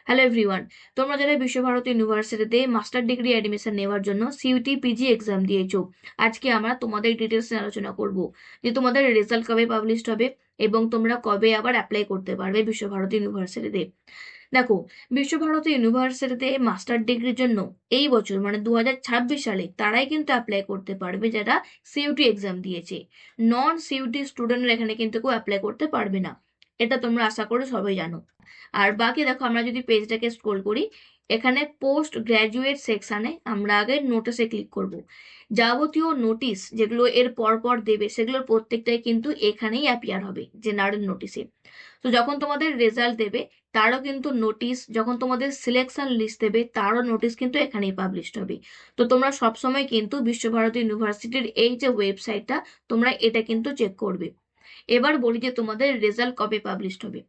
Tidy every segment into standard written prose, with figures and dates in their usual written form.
Hello everyone, তোমরা যারা বিশ্বভারতী ইউনিভার্সিটিতে মাস্টার ডিগ্রি অ্যাডমিশন নেওয়ার জন্য সিইউটি পিজি এক্সাম দিয়েছো, আজকে আমরা তোমাদের ডিটেলস নিয়ে আলোচনা করব যে তোমাদের রেজাল্ট কবে পাবলিশড হবে এবং তোমরা কবে আবার অ্যাপ্লাই করতে পারবে বিশ্বভারতী ইউনিভার্সিটিতে। দেখো, বিশ্বভারতী ইউনিভার্সিটিতে মাস্টার ডিগ্রির জন্য এই বছর মানে 2026 সালে তারাই কিন্তু অ্যাপ্লাই করতে পারবে যারা সিইউটি এক্সাম দিয়েছে। নন সিইউটি স্টুডেন্টরা এখানে কিন্তু কেউ অ্যাপ্লাই করতে পারবে না, এটা তোমরা আশা করে সবাই জানো। আর বাকি দেখো, আমরা যদি পেজটাকে স্ক্রোল করি, এখানে পোস্ট গ্র্যাজুয়েট সেকশনে আমরা আগে নোটিসে ক্লিক করব। যাবতীয় নোটিশ যেগুলো এর পর পর দেবে সেগুলোর প্রত্যেকটাই কিন্তু এখানেই অ্যাপিয়ার হবে জেনারেল নোটিশে। তো যখন তোমাদের রেজাল্ট দেবে তারও কিন্তু নোটিশ, যখন তোমাদের সিলেকশন লিস্ট দেবে তারও নোটিশ কিন্তু এখানেই পাবলিশড হবে। তো তোমরা সবসময় কিন্তু বিশ্বভারতী ইউনিভার্সিটির এই যে ওয়েবসাইটটা, তোমরা এটা কিন্তু চেক করবে। এবার বলি যে তোমাদের রেজাল্ট কবে পাবলিশড হবে।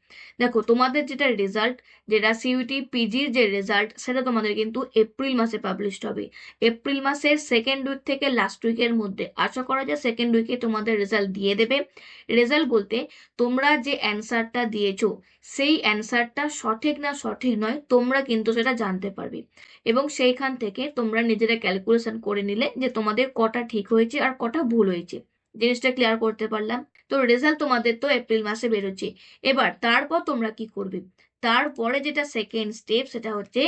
দেখো, তোমাদের যেটা রেজাল্ট, যেটা সিইউটি পিজির যে রেজাল্ট, সেটা তোমাদের কিন্তু এপ্রিল মাসে পাবলিশড হবে। এপ্রিল মাসের সেকেন্ড উইক থেকে লাস্ট উইকের মধ্যে, আশা করা যায় সেকেন্ড উইকে তোমাদের রেজাল্ট দিয়ে দেবে। রেজাল্ট বলতে তোমরা যে অ্যান্সারটা দিয়েছো সেই অ্যান্সারটা সঠিক না সঠিক নয় তোমরা কিন্তু সেটা জানতে পারবে, এবং সেইখান থেকে তোমরা নিজেরা ক্যালকুলেশন করে নিলে যে তোমাদের কটা ঠিক হয়েছে আর কটা ভুল হয়েছে। জিনিসটা ক্লিয়ার করতে পারলাম? তো রেজাল্ট তোমাদের তো এপ্রিল মাসে বেরোচ্ছে। এবার তারপর তোমরা কি করবে, তারপরে যেটা সেকেন্ড স্টেপ সেটা হচ্ছে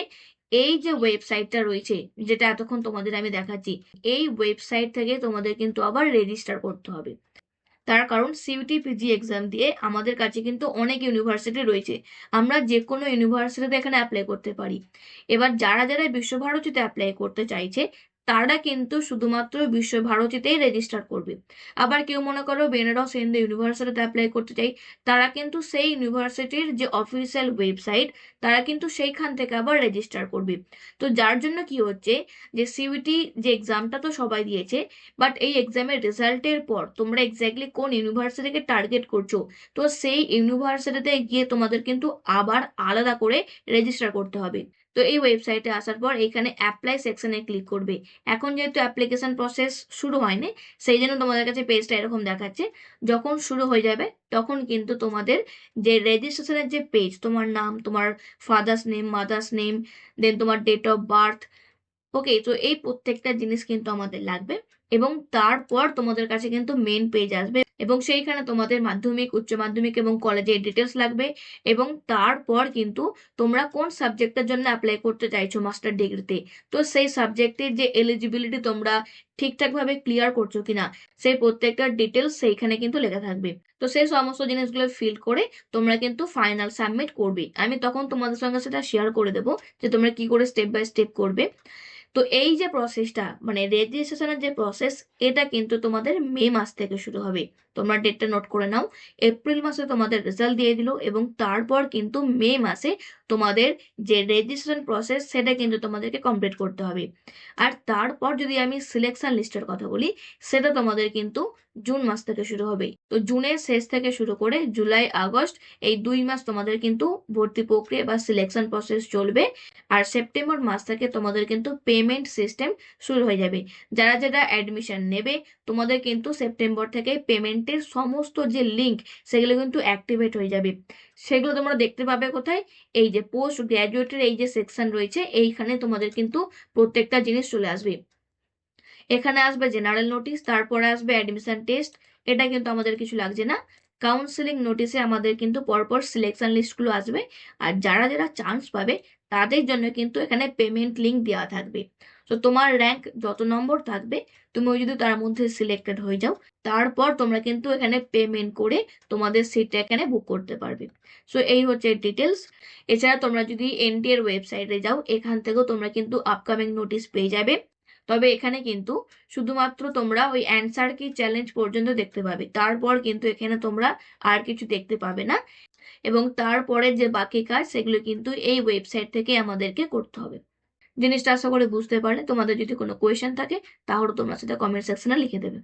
এই যে ওয়েবসাইটটা রয়েছে, যেটা এতক্ষণ তোমাদের আমি দেখাচ্ছি, এই ওয়েবসাইট থেকে তোমাদের কিন্তু আবার রেজিস্টার করতে হবে। তার কারণ সিইউটি পিজি এক্সাম দিয়ে আমাদের কাছে কিন্তু অনেক ইউনিভার্সিটি রয়েছে, আমরা যে কোনো ইউনিভার্সিটিতে এখানে অ্যাপ্লাই করতে পারি। এবার যারা যারা বিশ্বভারতীতে অ্যাপ্লাই করতে চাইছে তারা কিন্তু শুধুমাত্র বিশ্বভারতীতেই রেজিস্টার করবে। আবার কেউ মনে করো বেনারস হিন্দু ইউনিভার্সিটিতে অ্যাপ্লাই করতে চাই, তারা কিন্তু সেই ইউনিভার্সিটির যে অফিসিয়াল ওয়েবসাইট, তারা কিন্তু সেইখান থেকে আবার রেজিস্টার করবে। তো যার জন্য কি হচ্ছে, যে সিইউটি যে এক্সামটা তো সবাই দিয়েছে, বাট এই এক্সামের রেজাল্টের পর তোমরা এক্স্যাক্টলি কোন ইউনিভার্সিটিকে টার্গেট করছো, তো সেই ইউনিভার্সিটিতে গিয়ে তোমাদের কিন্তু আবার আলাদা করে রেজিস্টার করতে হবে। তো এই ওয়েবসাইটে আসার পর এখানে অ্যাপ্লাই সেকশনে ক্লিক করবে। এখন যেহেতু অ্যাপ্লিকেশন প্রসেস শুরু হয়নি, সেই জন্য তোমাদের কাছে পেজটা এরকম দেখাচ্ছে। যখন শুরু হয়ে যাবে তখন কিন্তু তোমাদের যে রেজিস্ট্রেশনের যে পেজ, তোমার নাম, তোমার ফাদার্স নেম, মাদার্স নেম, দেন তোমার ডেট অফ বার্থ, ওকে, তো এই প্রত্যেকটা জিনিস কিন্তু আমাদের লাগবে। এবং তারপর তোমাদের কাছে কিন্তু মেন পেজ আসবে এবং সেইখানে তোমাদের মাধ্যমিক, উচ্চ মাধ্যমিক এবং কলেজের ডিটেলস লাগবে। এবং তারপর কিন্তু তোমরা কোন সাবজেক্টের জন্য অ্যাপ্লাই করতে চাইছো মাস্টার ডিগ্রিতে, তো সেই সাবজেক্টের যে এলিজিবিলিটি তোমরা ঠিকঠাকভাবে ক্লিয়ার করছো কিনা, সেই প্রত্যেকটা ডিটেলস সেইখানে কিন্তু লেখা থাকবে। তো সেই সমস্ত জিনিসগুলো ফিল করে তোমরা কিন্তু ফাইনাল সাবমিট করবে। আমি তখন তোমাদের সঙ্গে সেটা শেয়ার করে দেবো যে তোমরা কি করে স্টেপ বাই স্টেপ করবে। তো এই যে প্রসেসটা মানে রেজিস্ট্রেশনের যে প্রসেস, এটা কিন্তু তোমাদের মে মাস থেকে শুরু হবে। তোমরা ডেটটা নোট করে নাও। এপ্রিল মাসে তোমাদের রেজাল্ট দিয়ে দিল এবং তারপর কিন্তু মে মাসে তোমাদের যে রেজিস্ট্রেশন প্রসেস সেটা কিন্তু তোমাদেরকে কমপ্লিট করতে হবে। আর তারপর যদি আমি সিলেকশন লিস্টের কথা বলি, সেটা তোমাদের কিন্তু জুন মাস থেকে শুরু হবে। তো জুনের শেষ থেকে শুরু করে জুলাই আগস্ট, এই 2 মাস তোমাদের কিন্তু ভর্তি প্রক্রিয়া বা সিলেকশন প্রসেস চলবে। আর সেপ্টেম্বর মাস থেকে তোমাদের কিন্তু পেমেন্ট সিস্টেম শুরু হয়ে যাবে। যারা যারা অ্যাডমিশন নেবে তোমাদের কিন্তু সেপ্টেম্বর থেকে পেমেন্টের সমস্ত যে লিঙ্ক সেগুলো কিন্তু অ্যাক্টিভেট হয়ে যাবে। সেগুলো তোমরা দেখতে পাবে কোথায়, এই যে পোস্ট গ্র্যাজুয়েটের এই যে সেকশন রয়েছে এইখানে তোমাদের কিন্তু প্রত্যেকটা জিনিস চলে আসবে। এখানে আসবে জেনারেল নোটিশ, তারপরে আসবে অ্যাডমিশন টেস্ট, এটা কিন্তু আমাদের কিছু লাগছে না। কাউন্সিলিং নোটিশে আমাদের কিন্তু পরপর সিলেকশন লিস্টগুলো আসবে। আর যারা যারা চান্স পাবে তাদের জন্য কিন্তু এখানে পেমেন্ট লিঙ্ক দেওয়া থাকবে। তো তোমার র্যাঙ্ক যত নম্বর থাকবে, তুমি যদি তার মধ্যে সিলেক্টেড হয়ে যাও, তারপর তোমরা কিন্তু এখানে পেমেন্ট করে তোমাদের সিটটা এখানে বুক করতে পারবে। সো এই হচ্ছে ডিটেলস। এছাড়া তোমরা যদি এনটিএ এর ওয়েবসাইটে যাও, এখান থেকেও তোমরা কিন্তু আপকামিং নোটিশ পেয়ে যাবে। তবে এখানে কিন্তু শুধুমাত্র তোমরা ওই অ্যান্সার কি চ্যালেঞ্জ পর্যন্ত দেখতে পাবে, তারপর কিন্তু এখানে তোমরা আর কিছু দেখতে পাবে না। এবং তারপরে যে বাকি কাজ সেগুলো কিন্তু এই ওয়েবসাইট থেকে আমাদেরকে করতে হবে। জিনিসটা আশা করে বুঝতে পারলে। তোমাদের যদি কোনো কোয়েশ্চেন থাকে তাহলে তোমরা সেটা কমেন্ট সেকশনে লিখে দেবে।